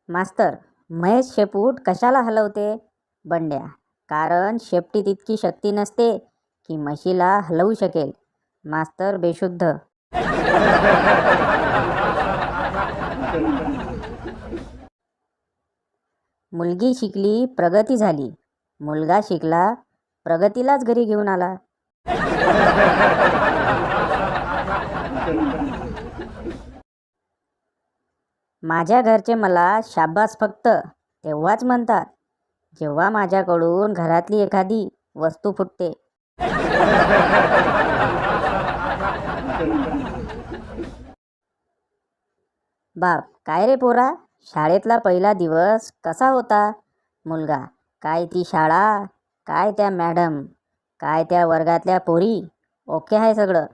मास्तर, महेश शेपूट कशाला हलवते? बंड्या, कारण शेपटीत इतकी शक्ती नसते की म्हशीला हलवू शकेल. मास्तर बेशुद्ध. मुलगी शिकली, प्रगती झाली. मुलगा शिकला, प्रगतीलाच घरी घेऊन आला. माझ्या घरचे मला शाबास फक्त तेव्हाच म्हणतात जेव्हा माझ्याकडून घरातली एखादी वस्तू फुटते. बाप, काय रे पोरा, शाळेतला पहिला दिवस कसा होता? मुलगा, काय ती शाळा, काय त्या मॅडम, काय त्या वर्गातल्या पोरी, ओके आहे सगळं.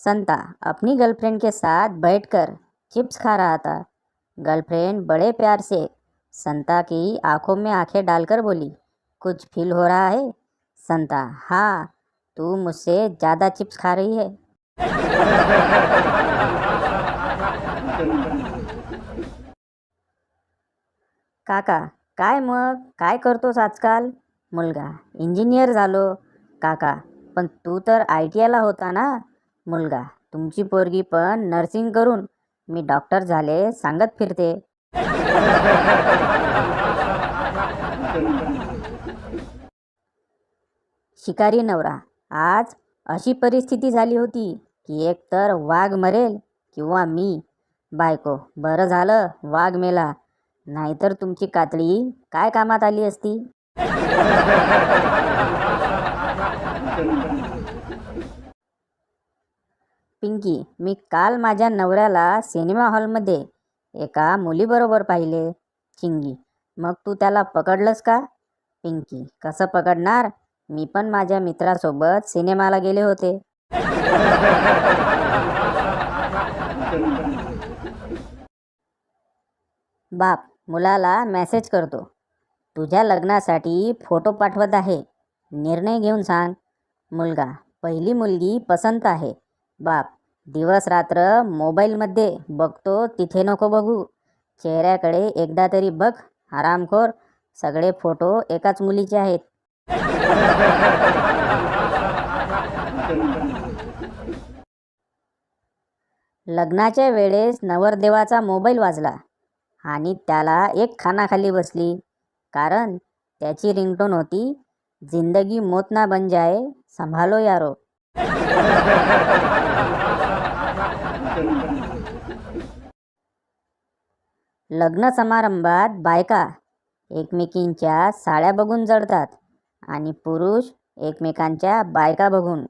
संता अपनी गर्लफ्रेंड के साथ बैठकर चिप्स खा रहा था. गर्लफ्रेंड बड़े प्यार से संता की आंखों में आंखें डालकर बोली, कुछ फील हो रहा है? संता, हाँ, तू मुझसे ज़्यादा चिप्स खा रही है. काका, काय मग, काय करतोस आजकाल? मुलगा, इंजिनियर झालो. काका, पण तू तर ITIला होता ना? मुलगा, तुमची पोरगी पण नर्सिंग करून मी डॉक्टर झाले सांगत फिरते. शिकारी नवरा, आज अशी परिस्थिती झाली होती की एक तर वाघ मरेल किंवा मी. बायको, बरं झालं वाघ मेला, नाहीतर तुमची कातडी काय कामात आली असती. पिंकी, मी काल माझ्या नवऱ्याला सिनेमा हॉलमध्ये एका मुलीबरोबर पाहिले. चिंगी, मग तू त्याला पकडलंस का? पिंकी, कसं पकडणार, मी पण माझ्या मित्रासोबत सिनेमाला गेले होते. बाप मुलाला मेसेज करतो, तुझ्या लग्नासाठी फोटो पाठवत आहे, निर्णय घेऊन सांग. मुलगा, पहिली मुलगी पसंत आहे. बाप, दिवस रात्र मोबाईलमध्ये बघतो तिथे नको बघू, चेहऱ्याकडे एकदा तरी बघ. हरामखोर, सगळे फोटो एकाच मुलीचे आहेत. लग्नाच्या वेळेस नवरदेवाचा मोबाईल वाजला आणि त्याला एक खानाखाली बसली, कारण त्याची रिंगटोन होती, जिंदगी मौत ना बन जाए, संभालो यारो. लग्न समारंभात बायका एकमेकींच्या साड्या बघून जळतात आणि पुरुष एकमेकांच्या बायका बघून.